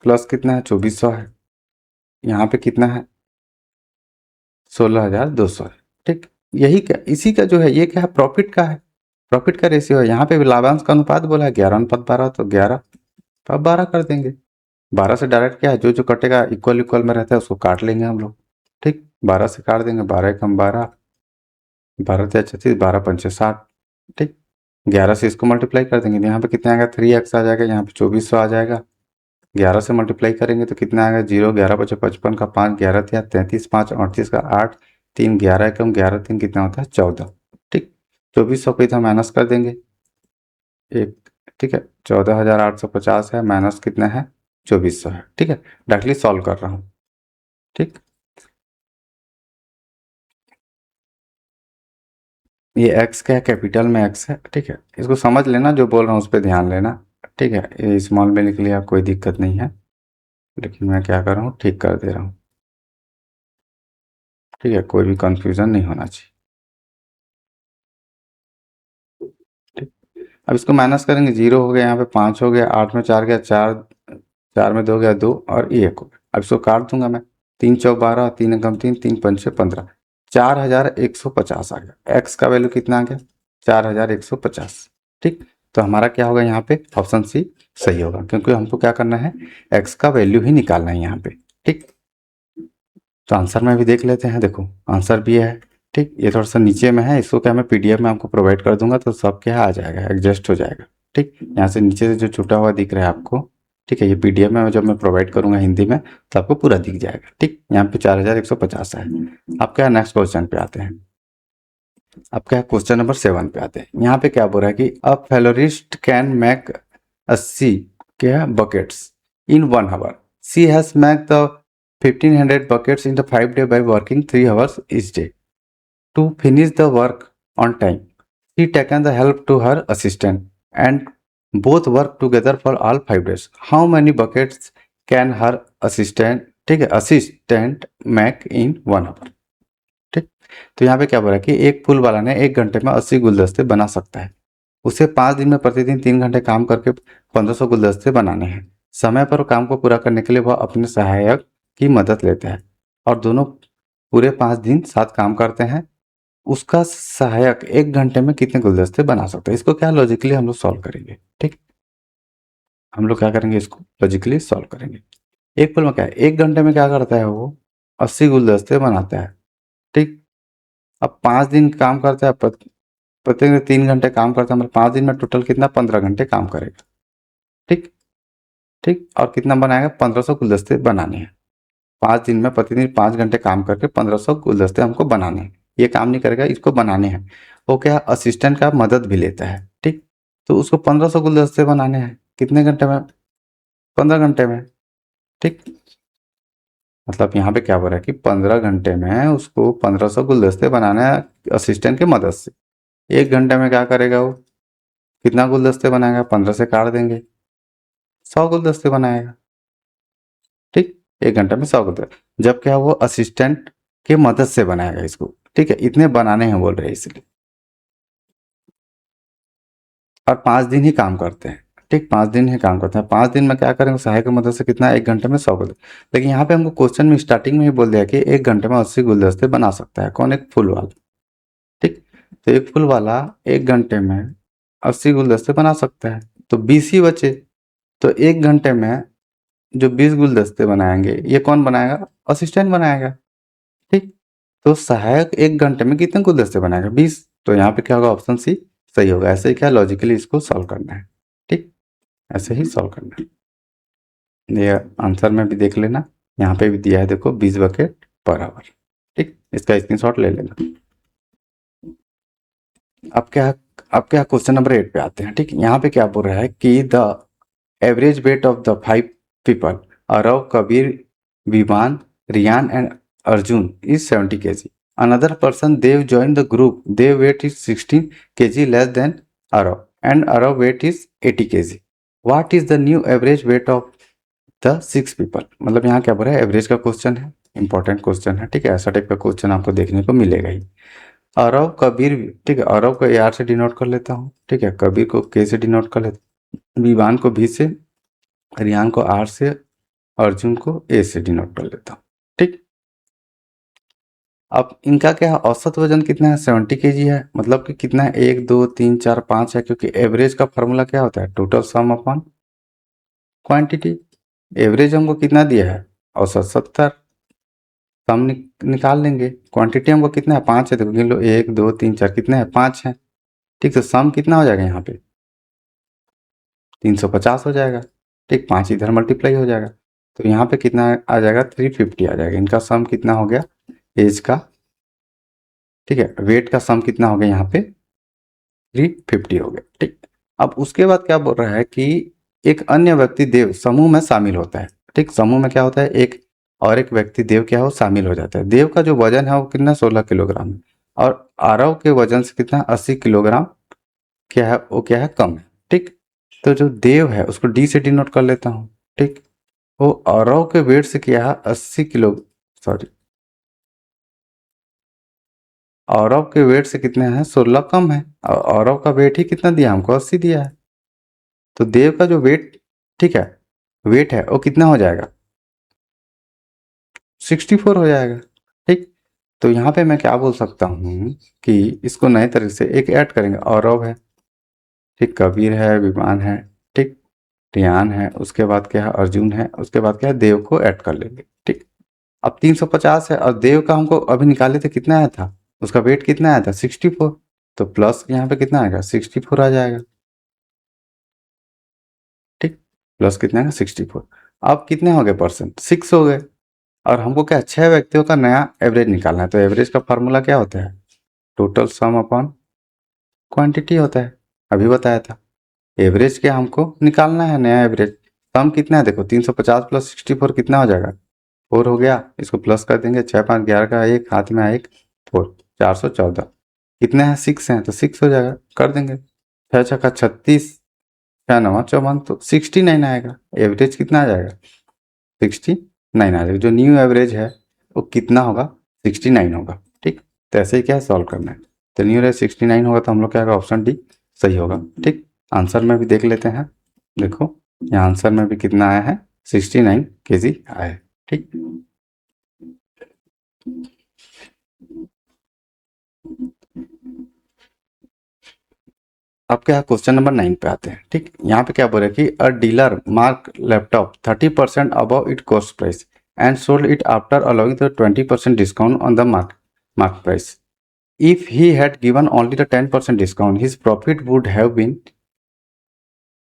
प्लस कितना है 2400 है, यहाँ पे कितना है 16,200 है। ठीक, यही क्या, इसी का जो है ये क्या है, प्रॉफिट का है, प्रॉफिट का रेशियो है। यहाँ पे भी लाभांश का अनुपात बोला है 11:12, तो 11 अब 12 कर देंगे। 12 से डायरेक्ट क्या है, जो जो कटेगा इक्वल इक्वल में रहता है उसको काट लेंगे हम लोग। ठीक, 12 से काट देंगे, 12 एकम 12, 12 तिया 36, 12 पंचे 60। ठीक, 11 से इसको मल्टीप्लाई कर देंगे तो यहाँ पे कितना आएगा 3x आ जाएगा, यहाँ पे 2400 आ जाएगा। 11 से मल्टीप्लाई करेंगे तो कितना आएगा 0, 11 बचे 55 का 5, 11 तिया 33, 5 38 का 8, 3 11 एकम 11 3 कितना होता है 14। ठीक, 2400 को इधर माइनस कर देंगे एक, ठीक है, 14,850 है माइनस कितना है 2400 है। ठीक है, डायरेक्टली सॉल्व कर रहा हूँ। ठीक, ये x क्या है, कैपिटल में x है। ठीक है, इसको समझ लेना, जो बोल रहा हूँ उस पर ध्यान लेना। ठीक है, ये स्मॉल में लिख लिया, कोई दिक्कत नहीं है, लेकिन मैं क्या कर रहा हूँ ठीक कर दे रहा हूँ। ठीक है, कोई भी कंफ्यूजन नहीं होना चाहिए। ठीक, अब इसको माइनस करेंगे, 0 हो गया, यहाँ पे 5 हो गया, 8 में 4 गया 4, 4 में 2 गया 2 और ये 1 हो गया। अब इसको काट दूंगा मैं, 3 चौक 12, 3 एकम 3, 3 पंचे 15, 4150 आ गया। एक्स का वैल्यू कितना आ गया 4150। ठीक, तो हमारा क्या होगा यहाँ पे ऑप्शन सी सही होगा, क्योंकि हमको क्या करना है एक्स का वैल्यू ही निकालना है यहाँ पे। ठीक, तो आंसर में भी देख लेते हैं, देखो आंसर भी है। ठीक, ये थोड़ा सा नीचे में है, इसको क्या मैं पीडीएफ में आपको प्रोवाइड कर दूंगा तो सब क्या आ जाएगा, एडजस्ट हो जाएगा। ठीक, यहाँ से नीचे से जो छूटा हुआ दिख रहा है आपको, ठीक है, ये पीडीएफ में जब मैं प्रोवाइड करूंगा हिंदी में तो आपको पूरा दिख जाएगा। ठीक, यहाँ पे 4150 है। अब क्या नेक्स्ट क्वेश्चन पे आते हैं, अब क्या क्वेश्चन नंबर 7 पे आते हैं। यहाँ पे क्या बोल रहा है कि अ फ्लोरिस्ट कैन मेक 80 क्या buckets in 1 hour, C has make the 1500 buckets in the 5 day by working 3 hours each day. To finish the work on time, she taken the help to her assistant and both work together for all 5 days. How many buckets can her assistant, ठीक है, assistant make in 1 our. ठीक, तो यहाँ पे क्या बोला कि एक फूल वाला ने 1 घंटे में 80 गुलदस्ते बना सकता है। उसे 5 दिन में प्रतिदिन 3 घंटे काम करके 1500 गुलदस्ते बनाने हैं। समय पर काम को पूरा करने के लिए वह अपने सहायक की मदद लेता है और दोनों पूरे 5 दिन साथ काम करते हैं। उसका सहायक 1 घंटे में कितने गुलदस्ते बना सकता है। इसको क्या लॉजिकली हम लोग सॉल्व करेंगे। ठीक, हम लोग क्या करेंगे, इसको लॉजिकली सॉल्व करेंगे। एक फूल में क्या है, 1 घंटे में क्या करता है वो 80 गुलदस्ते बनाता है। ठीक, अब 5 दिन काम करता है, प्रत्येक 3 घंटे काम करता है, मतलब 5 दिन में टोटल कितना 15 घंटे काम करेगा। ठीक, ठीक, और कितना बनाएगा 1500 गुलदस्ते बनाने हैं। 5 दिन में प्रतिदिन 5 घंटे काम करके 1500 गुलदस्ते हमको बनाने हैं। ये काम नहीं करेगा, इसको बनाने हैं। वो क्या असिस्टेंट का मदद भी लेता है। ठीक, तो उसको 1500 गुलदस्ते बनाने हैं कितने घंटे में, 15 घंटे में। ठीक, मतलब यहाँ पे क्या बोल रहा है कि 15 घंटे में उसको 1500 गुलदस्ते बनाने हैं असिस्टेंट की मदद से। 1 घंटे में क्या करेगा वो, कितना गुलदस्ते बनाएगा, 15 से काट देंगे, 100 गुलदस्ते बनाएगा। ठीक, 1 घंटे में 100 गुलदस्ते, जब क्या वो असिस्टेंट की मदद से बनाएगा इसको। ठीक है, इतने बनाने हैं बोल रहे हैं इसलिए, और 5 दिन ही काम करते हैं। ठीक, 5 दिन ही काम करते हैं। 5 दिन में क्या करेंगे, सहायक की मदद से कितना 1 घंटे में 100 गुलदस्ते। लेकिन यहाँ पे हमको क्वेश्चन में स्टार्टिंग में ही बोल दिया कि 1 घंटे में 80 गुलदस्ते बना सकता है कौन, एक फूल वाला। ठीक, तो एक फूल वाला 1 घंटे में 80 गुलदस्ते बना सकता है, तो 20 ही बचे। तो 1 घंटे में जो 20 गुलदस्ते बनाएंगे ये कौन बनाएगा, असिस्टेंट बनाएगा। ठीक, तो सहायक 1 घंटे में कितने गुलदस्ते बनाएगा, 20। तो यहाँ पे क्या होगा, ऑप्शन सी सही होगा। ऐसे ही क्या लॉजिकली इसको सॉल्व करना है। ठीक, ऐसे ही सॉल्व करना है। ये आंसर में भी देख लेना, यहाँ पे भी दिया है देखो 20 बकेट पर आवर। ठीक, इसका स्क्रीनशॉट ले लेना। अब क्या क्वेश्चन नंबर 8 पे आते हैं। ठीक, यहाँ पे क्या बोल रहा है कि the average weight of the 5 people Arav, Kabir, Viman, Riyan and Arjun is 70 kg. Another person Dev joined the group. Dev weight is 16 kg less than Arav and Arav weight is 80 kg. What is the new average weight of the 6 people? मतलब यहाँ क्या बोल रहा है, average का question है, important question है। ठीक है, ऐसा टाइप का क्वेश्चन आपको देखने को मिलेगा ही। अरव, कबीर, ठीक है, अरव को AR से डिनोट कर लेता हूँ। ठीक है, कबीर को K से डिनोट कर लेता हूँ, विवान को V से, रियान को R से, अर्जुन को A से डिनोट कर लेता हूँ। ठीक, अब इनका क्या है, औसत वजन कितना है 70 kg है, मतलब कि कितना है 1 2 3 4 5 है, क्योंकि एवरेज का फॉर्मूला क्या होता है, total sum upon quantity. Average हमको कितना दिया है, औसत 70, सम निकाल लेंगे। क्वांटिटी हमको कितना है 5 है, देखो गिन लो 1 2 3 4 कितने हैं 5 है। ठीक, तो सम कितना हो जाएगा यहाँ पे 350 हो जाएगा। ठीक, 5 इधर मल्टीप्लाई हो जाएगा, तो यहाँ पे कितना आ जाएगा 350 आ जाएगा। इनका सम कितना हो गया एज का, ठीक है, वेट का सम कितना हो गया यहाँ पे 350 हो गया। ठीक, अब उसके बाद क्या बोल रहा है कि एक अन्य व्यक्ति देव समूह में शामिल होता है। ठीक, समूह में क्या होता है, एक और एक व्यक्ति देव क्या हो शामिल हो जाता है। देव का जो वजन है वो कितना 16 किलोग्राम है, और आरव के वजन से कितना 80 किलोग्राम क्या है, वो क्या है कम है। ठीक, तो जो देव है उसको डी से डिनोट कर लेता हूँ। ठीक, वो आरव के वेट से क्या है 80 किलो, सॉरी, औरव के वेट से कितने हैं 16 कम है, और औरव का वेट ही कितना दिया हमको 80 दिया है। तो देव का जो वेट, ठीक है, वेट है वो कितना हो जाएगा 64 हो जाएगा। ठीक, तो यहाँ पे मैं क्या बोल सकता हूँ कि इसको नए तरीके से एक ऐड करेंगे, औरव है, ठीक, कबीर है, विमान है, ठीक, टियान है, उसके बाद क्या है अर्जुन है, उसके बाद क्या है देव को ऐड कर लेंगे। ठीक, अब 350 है और देव का हमको अभी निकाले थे कितना आया था, उसका वेट कितना आया था 64, तो प्लस यहाँ पे कितना आएगा 64 आ जाएगा। ठीक, प्लस कितना है 64। अब कितने हो गए परसेंट 6 हो गए, और हमको क्या 6 व्यक्तियों का नया एवरेज निकालना है। तो एवरेज का फॉर्मूला क्या होता है टोटल सम अपॉन क्वांटिटी होता है, अभी बताया था। एवरेज क्या हमको निकालना है नया एवरेज। सम कितना है देखो 350 प्लस 64 कितना हो जाएगा 4 हो गया, इसको प्लस कर देंगे 6 5 11 का एक हाथ में एक 4, 414 कितने हैं 6 हैं तो 6 हो जाएगा, कर देंगे 6 छक्का 36, 6 नवा 54, तो 69 आएगा। एवरेज कितना आ जाएगा 69 आ जाएगा। जो न्यू एवरेज है वो कितना होगा 69 होगा। ठीक, तो ऐसे ही क्या सॉल्व करना है, तो न्यू एवरेज 69 होगा, तो हम लोग क्या होगा ऑप्शन डी सही होगा। ठीक, आंसर में भी देख लेते हैं, देखो यहाँ आंसर में भी कितना आया है 69 केजी आया है। ठीक, अब क्या क्वेश्चन नंबर 9 पे आते हैं। ठीक, यहाँ पे क्या बोल रहे हैं कि अ dealer mark laptop 30% above it cost price and sold it after allowing the 20% discount on the mark price. If he had given only the 10% discount, his profit would have been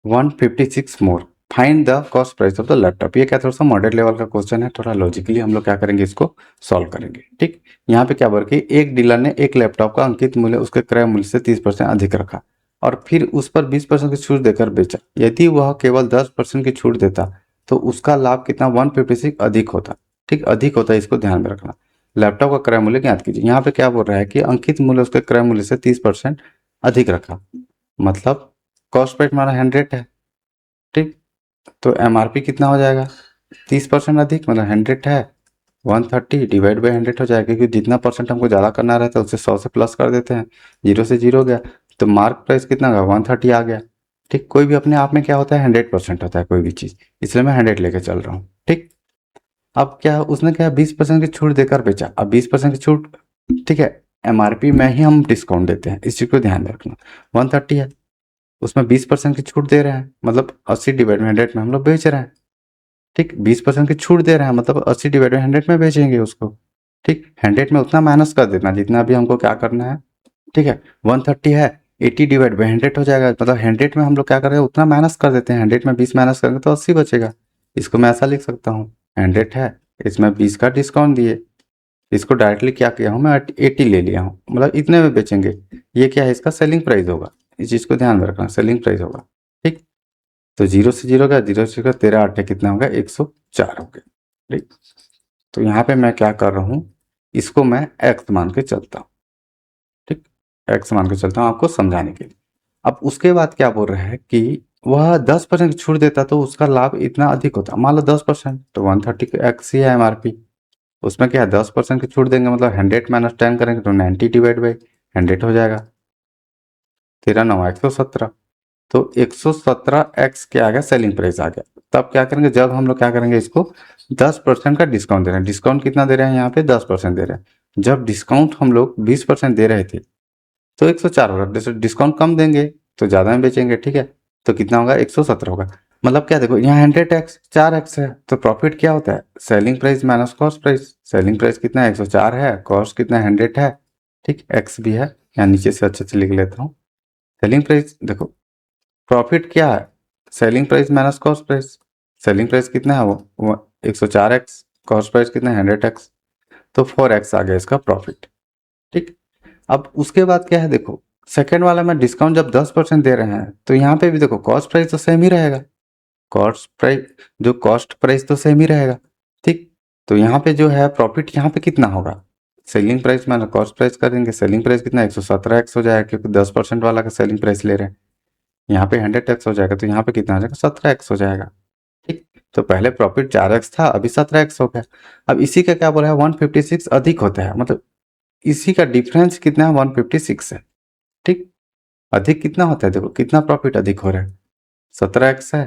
156 more. Find the cost price of the laptop. ये क्या थोड़ा सा model level का question है, थोड़ा logically हम लोग क्या करेंगे इसको सॉल्व करेंगे। ठीक, यहाँ पे क्या बोल रहा है कि एक डीलर ने एक लैपटॉप का अंकित मूल्य उसके क्रय मूल्य से 30% अधिक रखा और फिर उस पर 20% की छूट देकर बेचा। यदि वह केवल 10% की छूट देता तो उसका लाभ कितना 156 अधिक होता। ठीक, अधिक होता है, इसको ध्यान में रखना। लैपटॉप का क्रय मूल्य ज्ञात कीजिए। यहाँ पे क्या बोल रहा है कि अंकित मूल्य उसके क्रय मूल्य से 30% अधिक रखा, मतलब कॉस्ट प्राइस हमारा 100 है। ठीक, तो एमआरपी कितना हो जाएगा 30% अधिक, मतलब 100 है, 130 डिवाइड बाई 100 हो जाएगा, क्योंकि जितना परसेंट हमको ज़्यादा करना रहता है उससे 100 से प्लस कर देते हैं, 0 से 0 गया, तो मार्क प्राइस कितना होगा 130 आ गया। ठीक, कोई भी अपने आप में क्या होता है 100% होता है कोई भी चीज़, इसलिए मैं 100 लेके चल रहा हूँ। ठीक, अब क्या उसने क्या 20% की छूट देकर बेचा। अब 20% की छूट, ठीक है, एमआरपी में ही हम डिस्काउंट देते हैं, इस चीज़ को ध्यान में रखना। 130 है, उसमें 20% की छूट दे रहे हैं, मतलब 80 डिवाइड में 100 में हम लोग बेच रहे हैं। ठीक, 20% की छूट दे रहे हैं, मतलब 80 डिवाइड में 100 में बेचेंगे उसको। ठीक, 100 में उतना माइनस कर देना जितना भी हमको क्या करना है। ठीक है, 130 है, 80 डिवाइड बाई 100 हो जाएगा, मतलब 100 में हम लोग क्या करेंगे उतना माइनस कर देते हैं। 100 में 20 माइनस करेंगे तो 80 बचेगा। इसको मैं ऐसा लिख सकता हूँ 100 है, इसमें 20 का डिस्काउंट दिए, इसको डायरेक्टली क्या किया हूँ मैं 80 ले लिया हूँ, मतलब इतने में बेचेंगे। ये क्या है इसका सेलिंग प्राइस होगा, इस चीज़ को ध्यान में रखना, सेलिंग प्राइस होगा। ठीक, तो 0 से 0 का 0 से 0 13 8 कितना होगा 104 हो गया। ठीक, तो यहाँ पे मैं क्या कर रहा हूँ, इसको मैं एक्स मान के चलता हूँ। ठीक, एक्स मान के चलता हूँ आपको समझाने के लिए। अब उसके बाद क्या बोल रहे हैं कि वह 10% की छूट देता तो उसका लाभ इतना अधिक होता, मान लो 10%, तो 130 एक्स ही है एमआरपी, उसमें क्या है 10% की छूट देंगे, मतलब 100 माइनस 10 करेंगे तो 90 डिवाइड बाई 100 हो जाएगा, 13 9 117, तो 117 एक्स क्या आ गया सेलिंग प्राइस आ गया। तब क्या करेंगे, जब हम लोग क्या करेंगे इसको 10% का डिस्काउंट दे रहे हैं। डिस्काउंट कितना दे रहे हैं यहाँ पे 10% दे रहे हैं। जब डिस्काउंट हम लोग 20% दे रहे थे तो 104 होगा, जैसे डिस्काउंट कम देंगे तो ज़्यादा में बेचेंगे। ठीक है, तो कितना होगा 117 होगा, मतलब क्या देखो यहाँ 100 एक्स 4 एक्स है, तो प्रॉफिट क्या होता है selling price minus cost price. Selling price कितना है 104 है, कॉस्ट कितना है 100 है। ठीक, एक्स भी है, यहाँ नीचे से अच्छे से लिख लेता हूँ सेलिंग प्राइस देखो, प्रॉफिट क्या है, selling price minus cost price. Selling price कितना है वो 104x, कॉस्ट प्राइस कितना है 100x, तो 4x आ गया इसका प्रॉफिट। ठीक, अब उसके बाद क्या है देखो, सेकेंड वाला में डिस्काउंट जब 10% दे रहे हैं तो यहाँ पे भी देखो कॉस्ट प्राइस तो सेम ही रहेगा, कॉस्ट प्राइस जो कॉस्ट प्राइस तो सेम ही रहेगा। ठीक, तो यहाँ पे जो है प्रॉफिट यहाँ पे कितना होगा, selling price minus cost price करेंगे, सेलिंग प्राइस कितना 117x हो जाएगा क्योंकि 10% वाला का सेलिंग प्राइस ले रहे हैं। यहाँ पे 100x हो जाएगा तो यहाँ पे कितना हो जाएगा 17x हो जाएगा। ठीक, तो पहले प्रॉफिट 4x था, अभी 17x हो गया। अब इसी का क्या बोला है 156 अधिक होता है, मतलब इसी का डिफरेंस कितना है 156 है। ठीक, अधिक कितना होता है देखो, कितना प्रॉफिट अधिक हो रहा है 17x है,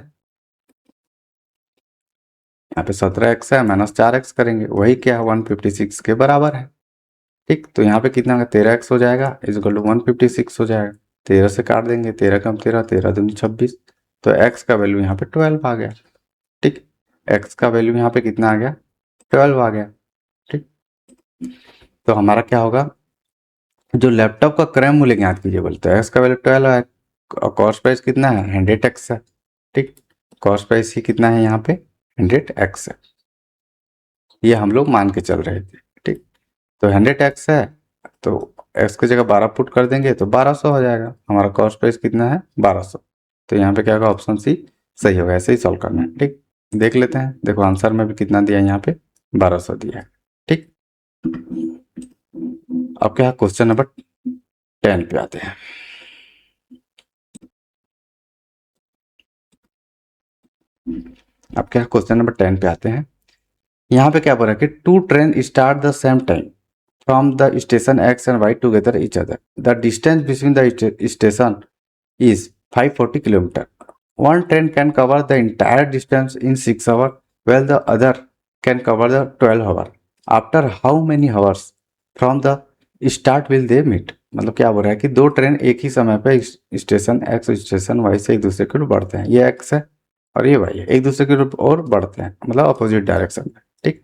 यहाँ पे 17x है माइनस 4x करेंगे वही क्या है 156 के बराबर है। ठीक, तो यहाँ पे कितना होगा 13x हो जाएगा इज इक्वल टू 156 हो जाएगा, 13 से काट देंगे, 13 कम 13, 13 दूनी 26, तो x का वैल्यू यहाँ पे 12 आ गया। ठीक, x का वैल्यू यहाँ पे कितना आ गया 12 आ गया। ठीक, तो हमारा क्या होगा, जो लैपटॉप का क्रय मूल्य ज्ञात कीजिए बोलते हैं, एक्स का वैल्यू 12 है और कॉस्ट प्राइस कितना है 100x है। ठीक, कॉस्ट प्राइस ही कितना है यहाँ पे 100x है, ये हम लोग मान के चल रहे थे। ठीक, तो 100x है तो x की जगह 12 पुट कर देंगे तो 1200 हो जाएगा, हमारा कॉस्ट प्राइस कितना है 1200, तो यहाँ पे क्या होगा ऑप्शन सी सही होगा, ऐसे ही सॉल्व करना है। ठीक, देख लेते हैं, देखो आंसर में भी कितना दिया है यहाँ पे 1200 दिया है। ठीक, अब क्या क्वेश्चन नंबर 10 पे आते हैं। अब क्या क्वेश्चन नंबर 10 पे आते हैं, यहाँ पे क्या बोल रहा है कि two train start the same time from the station X and Y together each other, the distance between the station is 540 kilometer. One train can cover the entire distance in 6 hours, while the other can cover the 12 hours. After how many hours from the start will they meet? मतलब क्या बोल रहा है कि दो train एक ही समय पे स्टेशन एक्स स्टेशन वाई से एक दूसरे के रूप बढ़ते हैं, ये एक्स है और ये वाई है, एक दूसरे के रूप और बढ़ते हैं मतलब अपोजिट डायरेक्शन में। ठीक,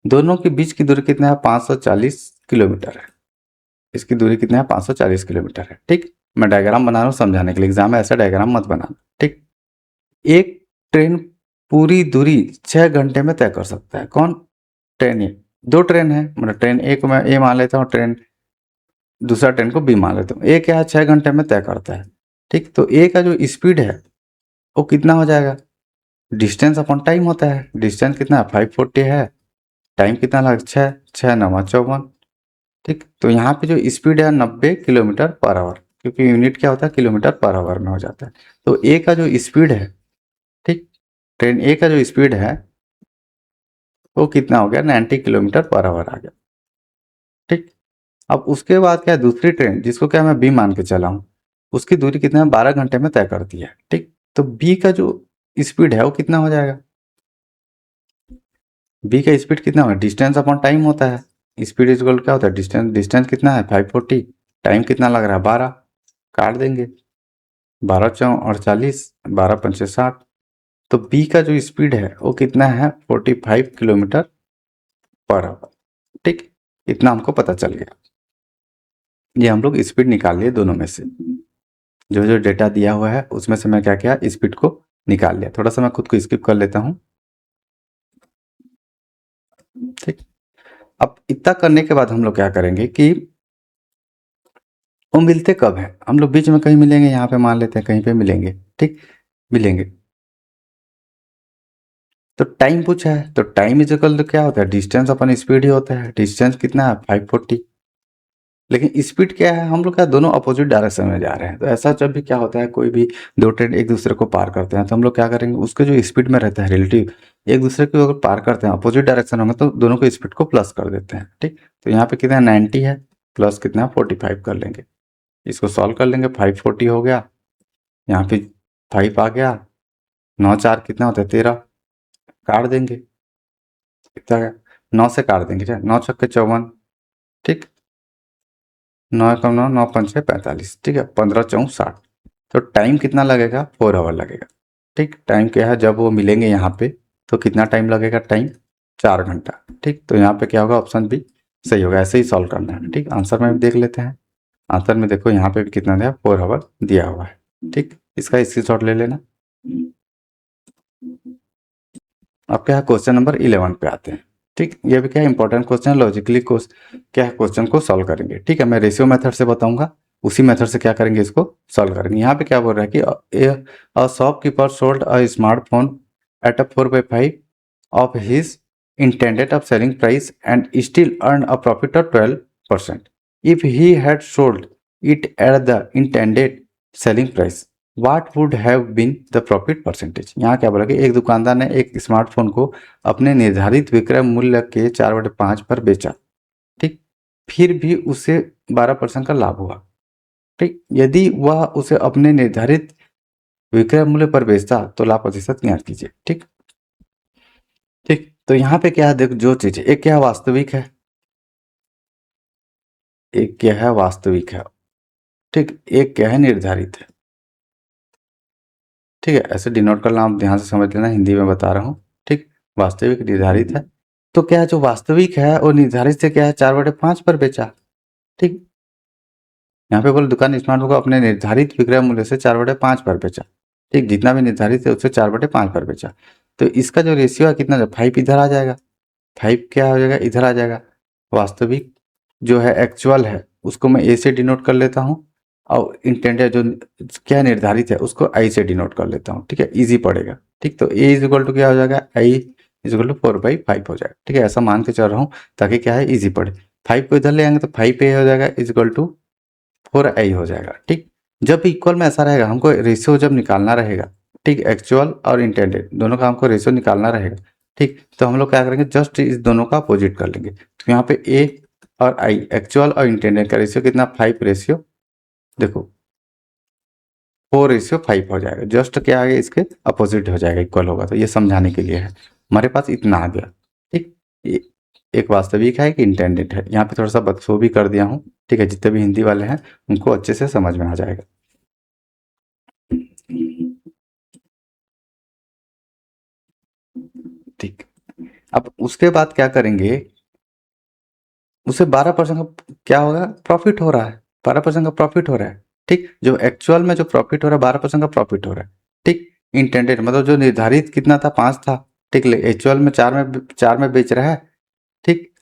दोनों के बीच की दूरी कितना है 540 किलोमीटर है, इसकी दूरी कितना है 540 किलोमीटर है। ठीक, मैं डायग्राम बना रहा हूँ समझाने के लिए, एग्जाम में ऐसा डायग्राम मत बनाना। ठीक, एक ट्रेन पूरी दूरी 6 घंटे में तय कर सकता है, कौन, ट्रेन ए, दो ट्रेन है मतलब ट्रेन ए को मैं ए मान लेता हूँ, ट्रेन दूसरा ट्रेन को बी मान लेता हूँ, ए क्या है 6 घंटे में तय करता है। ठीक, तो ए का जो स्पीड है वो कितना हो जाएगा, डिस्टेंस अपॉन टाइम होता है, डिस्टेंस कितना है 540 है, टाइम कितना लगा 6, 6 9 54। ठीक, तो यहाँ पे जो स्पीड है 90 किलोमीटर पर आवर, क्योंकि यूनिट क्या होता है किलोमीटर पर आवर में हो जाता है, तो ए का जो स्पीड है, ठीक, ट्रेन ए का जो स्पीड है वो कितना हो गया 90 किलोमीटर पर आवर आ गया। ठीक, अब उसके बाद क्या है दूसरी ट्रेन जिसको क्या मैं बी मान के चला हूँ, उसकी दूरी कितना है 12 घंटे में तय करती है। ठीक, तो बी का जो स्पीड है वो कितना हो जाएगा, बी का स्पीड कितना होगा, डिस्टेंस अपॉन टाइम होता है, स्पीड इक्वल क्या होता है डिस्टेंस, डिस्टेंस कितना है 540, टाइम कितना लग रहा है 12, काट देंगे 12 चौ 48, 12 पंचे 60, तो बी का जो स्पीड है वो कितना है 45 किलोमीटर पर आवर। ठीक, इतना हमको पता चल गया, ये हम लोग स्पीड निकाल लिए दोनों में से, जो जो डेटा दिया हुआ है उसमें से मैं क्या किया स्पीड को निकाल लिया, थोड़ा सा मैं खुद को स्किप कर लेता हूँ। ठीक, अब इतना करने के बाद हम लोग क्या करेंगे कि वो मिलते कब हैं, हम लोग बीच में कहीं मिलेंगे, यहाँ पे मान लेते हैं कहीं पे मिलेंगे। ठीक, मिलेंगे तो टाइम पूछा है, तो टाइम इज इक्वल तो क्या होता है डिस्टेंस अपन स्पीड ही होता है, डिस्टेंस कितना है 540, लेकिन स्पीड क्या है हम लोग क्या दोनों अपोजिट डायरेक्शन में जा रहे हैं, तो ऐसा जब भी क्या होता है कोई भी दो ट्रेन एक दूसरे को पार करते हैं तो हम लोग क्या करेंगे उसके जो स्पीड में रहता है रिलेटिव एक दूसरे को अगर पार करते हैं अपोजिट डायरेक्शन होंगे तो दोनों को स्पीड को प्लस कर देते हैं। ठीक, तो यहाँ पे कितना 90 है प्लस कितना 45 कर लेंगे, इसको सॉल्व कर लेंगे 540 हो गया, यहाँ पे 5 आ गया, 9 4 कितना होता है 13, काट देंगे कितना गया 9 से काट देंगे, ठीक है 9 छक्के 54, ठीक 9 कम 9 9 पंचे 45, ठीक है 15 चौं 60, तो टाइम कितना लगेगा 4 आवर लगेगा। ठीक, टाइम क्या है जब वो मिलेंगे यहाँ पे तो कितना टाइम लगेगा, टाइम 4 घंटा। ठीक, तो यहाँ पे क्या होगा ऑप्शन बी सही होगा, ऐसे ही सॉल्व करना है। ठीक, आंसर में भी देख लेते हैं, आंसर में देखो यहाँ पे भी कितना दिया, 4 आवर दिया हुआ है। ठीक, इसका स्क्रीनशॉट ले लेना। अब क्या है, क्वेश्चन नंबर 11 पे आते हैं। ठीक, ये भी क्या इंपॉर्टेंट क्वेश्चन है, लॉजिकली क्या है क्वेश्चन को सॉल्व करेंगे। ठीक है, मैं रेशियो मेथड से बताऊंगा, उसी मेथड से क्या करेंगे, इसको सॉल्व करेंगे। यहाँ पे क्या बोल रहा है कि a shopkeeper sold a smartphone at a 4/5 of his intended of selling price and still earn a profit of 12%. If he had sold it at the intended selling price, what would have been the profit percentage? यहाँ क्या बोला कि एक दुकानदार ने एक smartphone को अपने निर्धारित विक्रय मूल्य के 4/5 पर बेचा। ठीक, फिर भी उसे 12% का लाभ हुआ। ठीक, यदि वह उसे अपने निर्धारित विक्रय मूल्य पर बेचता तो लाभ प्रतिशत ज्ञात कीजिए। ठीक ठीक, तो यहाँ पे क्या है, देखो जो चीज है, एक क्या है वास्तविक है, एक क्या है वास्तविक है। ठीक, एक क्या है निर्धारित है। ठीक है, ऐसे डिनोट करना, आप ध्यान से समझ लेना, हिंदी में बता रहा हूँ। ठीक, वास्तविक निर्धारित है, तो क्या है जो वास्तविक है और निर्धारित से क्या है 4/5 पर बेचा। ठीक, यहाँ पे बोले दुकान स्मार्टफोन को अपने निर्धारित विक्रय मूल्य से 4/5 पर बेचा। ठीक, जितना भी निर्धारित है उससे 4/5 पर बेचा। तो इसका जो रेशियो है कितना, 5 इधर आ जाएगा, 5 क्या हो जाएगा, इधर आ जाएगा। वास्तविक जो है एक्चुअल है उसको मैं ए से डिनोट कर लेता हूँ, और इंटेंडेड जो क्या निर्धारित है उसको आई से डिनोट कर लेता हूँ। ठीक है, इजी पड़ेगा। ठीक, तो ए इज इक्वल टू क्या हो जाएगा, आई इज इक्वल टू 4/5 हो जाएगा। ठीक है, ऐसा मान के चल रहा हूँ ताकि क्या है इजी पड़े। 5 को इधर ले आएंगे तो 5 ए हो जाएगा इज इक्वल टू 4 आई हो जाएगा। ठीक, जब इक्वल में ऐसा रहेगा, हमको रेशियो जब निकालना रहेगा, ठीक, एक्चुअल और इंटेंडेड दोनों का हमको रेशियो निकालना रहेगा। ठीक, तो हम लोग क्या करेंगे, जस्ट इस दोनों का अपोजिट कर लेंगे। तो यहाँ पे ए और आई, एक्चुअल और इंटेंडेड का रेशियो कितना, 5 रेशियो, देखो 4:5 हो जाएगा। जस्ट क्या आगे इसके अपोजिट हो जाएगा, इक्वल होगा, तो ये समझाने के लिए है। हमारे पास इतना आ गया। ठीक, एक वास्तविक है, एक इंटेंडेड है। यहाँ पे थोड़ा सा बदसो भी कर दिया हूँ। ठीक है, जितने भी हिंदी वाले हैं उनको अच्छे से समझ में आ जाएगा। ठीक, अब उसके बाद क्या करेंगे, उसे 12% का क्या होगा, प्रॉफिट हो रहा है, 12% का प्रॉफिट हो रहा है। ठीक, जो एक्चुअल में जो प्रॉफिट हो रहा है 12% का प्रॉफिट हो रहा है। ठीक, इंटेंडेड मतलब जो निर्धारित कितना था, 5 था। ठीक, एक्चुअल में 4 में बेच रहा है। ठीक,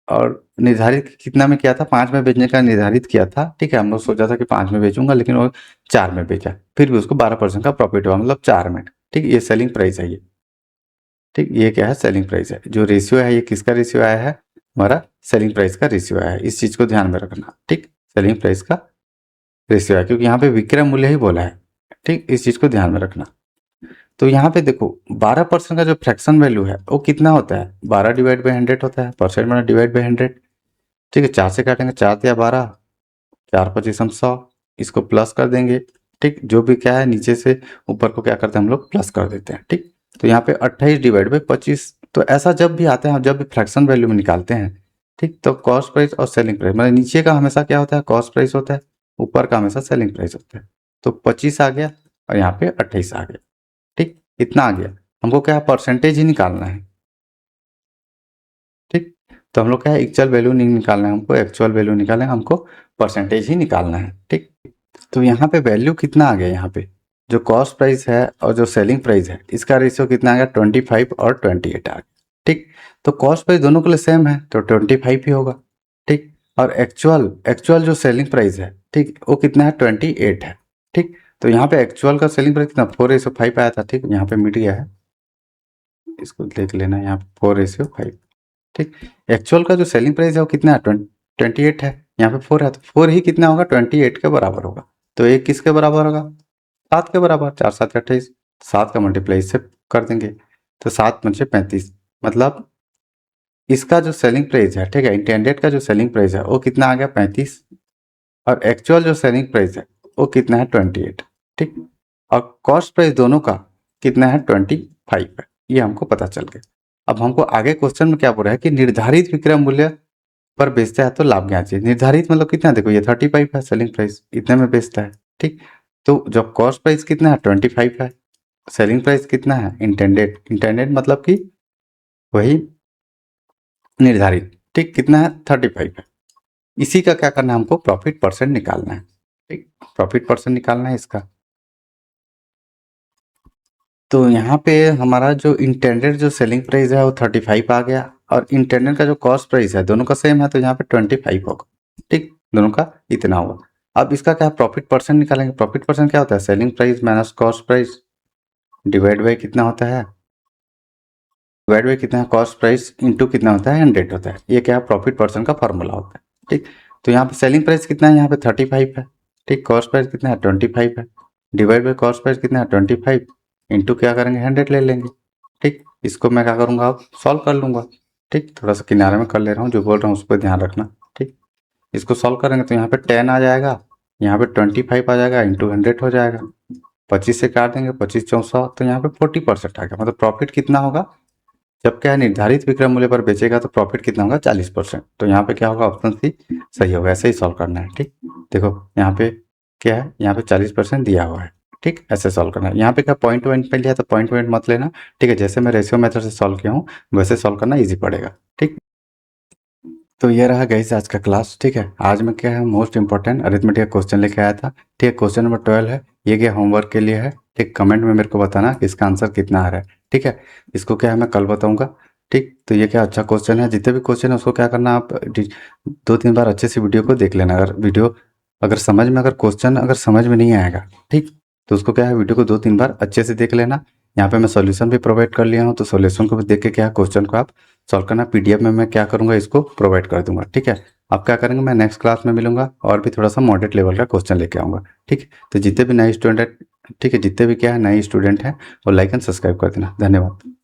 और निर्धारित कितना में किया था, 5 में बेचने का निर्धारित किया था। ठीक है, हम लोग सोचा था कि 5 में बेचूंगा, लेकिन वो 4 में बेचा, फिर भी उसको 12% का प्रॉफिट हुआ, मतलब 4 में। ठीक, ये सेलिंग प्राइस है ये। ठीक, ये क्या है, सेलिंग प्राइस है। जो रेशियो है ये किसका रेशियो आया है, हमारा सेलिंग प्राइस का रेशियो आया है। इस चीज को ध्यान में रखना। ठीक, सेलिंग प्राइस का रेशियो है, क्योंकि यहाँ पे विक्रय मूल्य ही बोला है। ठीक, इस चीज को ध्यान में रखना। तो यहाँ पे देखो 12% का जो फ्रैक्शन वैल्यू है वो कितना होता है, 12/100 होता है, परसेंट में डिवाइड/100। ठीक है, 4 से काटेंगे, 4 या 12, 4×25 हम 100, इसको प्लस कर देंगे। ठीक, जो भी क्या है नीचे से ऊपर को क्या करते हैं हम लोग, प्लस कर देते हैं। ठीक, तो यहाँ पे 28/25। तो ऐसा जब भी आता है, जब भी फ्रैक्शन वैल्यू में निकालते हैं, ठीक, तो कॉस्ट प्राइस और सेलिंग प्राइस, मतलब नीचे का हमेशा क्या होता है, कॉस्ट प्राइस होता है, ऊपर का हमेशा सेलिंग प्राइस होता है। तो 25 आ गया और यहाँ पे 28 आ गया। ठीक, इतना आ गया। हमको क्या है, परसेंटेज ही निकालना है। ठीक, तो हम लोग क्या है, एक्चुअल वैल्यू नहीं निकालना है हमको, एक्चुअल वैल्यू निकालना है हमको, परसेंटेज ही निकालना है। ठीक, तो यहाँ पे वैल्यू कितना आ गया, यहाँ पे जो कॉस्ट प्राइस है और जो सेलिंग प्राइस है इसका रेशियो कितना आ गया, 25 और 28 आ गया। ठीक, तो कॉस्ट प्राइस दोनों के लिए सेम है तो 25 ही होगा। ठीक, और एक्चुअल एक्चुअल जो सेलिंग प्राइस है, ठीक, वो कितना है, 28 है। ठीक, तो यहाँ पे एक्चुअल का सेलिंग प्राइस कितना, 4:5 आया था। ठीक, यहाँ पे मिट गया है, इसको देख लेना, यहाँ पे 4:5। ठीक, एक्चुअल का जो सेलिंग प्राइस है वो कितना है, 28 है। यहाँ पे 4 है तो 4 ही कितना होगा, 28 के बराबर होगा। तो एक किसके बराबर होगा, 7 के बराबर, 4×7 = 28। 7 का मल्टीप्लाई इससे कर देंगे तो 7×5 = 35। मतलब इसका जो सेलिंग प्राइस है, ठीक है, इंटेंडेड का जो सेलिंग प्राइस है वो कितना आ गया, 35, और एक्चुअल जो सेलिंग प्राइस है वो कितना है, 28। ठीक, और कॉस्ट प्राइस दोनों का कितना है, 25 है। ये हमको पता चल गया। अब हमको आगे क्वेश्चन में क्या बोल रहा है कि निर्धारित विक्रय मूल्य पर बेचता है तो लाभ ज्ञात कीजिए। निर्धारित मतलब कितना, देखो ये 35 है सेलिंग प्राइस, इतने में बेचता है। ठीक, तो जब कॉस्ट प्राइस कितना है, 25 है, सेलिंग प्राइस कितना है, इंटेंडेड, इंटेंडेड मतलब कि वही निर्धारित। ठीक, कितना है, 35 है। इसी का क्या करना है, हमको प्रॉफिट परसेंट निकालना है। ठीक, प्रॉफिट परसेंट निकालना है इसका। तो यहाँ पे हमारा जो इंटेंडेड जो सेलिंग प्राइस है वो 35 आ गया, और इंटेंडेड का जो कॉस्ट प्राइस है दोनों का सेम है, तो यहाँ पे 25 होगा। ठीक, दोनों का इतना होगा। अब इसका क्या प्रॉफिट परसेंट निकालेंगे। प्रॉफिट परसेंट क्या होता है, selling price minus cost price divide by कितना होता है, डिवाइड बाई कितना है, कॉस्ट प्राइस इंटू कितना होता है, 100 होता है। ये क्या प्रॉफिट परसेंट का फॉर्मूला होता है। ठीक, तो यहाँ पे सेलिंग प्राइस कितना है, यहाँ पे 35 है। ठीक, कॉस्ट प्राइस कितना है, 25 है। डिवाइड बाई कॉस्ट प्राइस कितना है, 25 इंटू क्या करेंगे, 100 ले लेंगे। ठीक, इसको मैं क्या करूँगा, अब सॉल्व कर लूँगा। ठीक, थोड़ा सा किनारे में कर ले रहा हूँ, जो बोल रहा हूँ उस पर ध्यान रखना। ठीक, इसको सॉल्व करेंगे तो यहाँ पे 10 आ जाएगा, यहाँ पे 25 आ जाएगा, इंटू 100 हो जाएगा। 25 से काट देंगे, 25 चौसौ, तो यहाँ पे 40% आ गया। मतलब प्रॉफिट कितना होगा, जब क्या है निर्धारित विक्रय मूल्य पर बेचेगा तो प्रॉफिट कितना होगा, 40%। तो यहाँ पे क्या होगा, ऑप्शन सी सही होगा। ऐसे ही सॉल्व करना है। ठीक, देखो यहाँ पे क्या है, यहाँ पे 40% दिया हुआ है। ठीक, ऐसे सॉल्व करना है। यहाँ पे क्या पॉइंट पॉइंट पे लिया तो पॉइंट पॉइंट मत लेना। ठीक है, जैसे मैं रेशियो मेथड से सॉल्व किया हूँ वैसे सॉल्व करना ईजी पड़ेगा। ठीक, तो ये रहा गाइस आज का क्लास। ठीक है, आज मैं क्या है मोस्ट इंपॉर्टेंट अरिथमेटिक का क्वेश्चन लेके आया था। ठीक है, क्वेश्चन नंबर 12 है, ये क्या होमवर्क के लिए है। ठीक, कमेंट में मेरे को बताना कि इसका आंसर कितना आ रहा है। ठीक है, इसको क्या है मैं कल बताऊंगा। ठीक, तो ये क्या अच्छा क्वेश्चन है। जितने भी क्वेश्चन है उसको क्या करना, आप 2-3 बार अच्छे से वीडियो को देख लेना। अगर वीडियो अगर समझ में, अगर क्वेश्चन अगर समझ में नहीं आएगा, ठीक, तो उसको क्या है वीडियो को 2-3 बार अच्छे से देख लेना। यहाँ पे मैं सॉल्यूशन भी प्रोवाइड कर लिया हूँ, तो सॉल्यूशन को भी देख के क्या क्वेश्चन को आप सॉल्व करना। पीडीएफ में मैं क्या करूँगा, इसको प्रोवाइड कर दूंगा। ठीक है, आप क्या करेंगे, मैं नेक्स्ट क्लास में मिलूंगा और भी थोड़ा सा मॉडरेट लेवल का क्वेश्चन लेके आऊँगा। ठीक है, तो जितने भी नए स्टूडेंट, ठीक है, जितने भी क्या है नए स्टूडेंट हैं वो लाइक एंड सब्सक्राइब कर देना। धन्यवाद।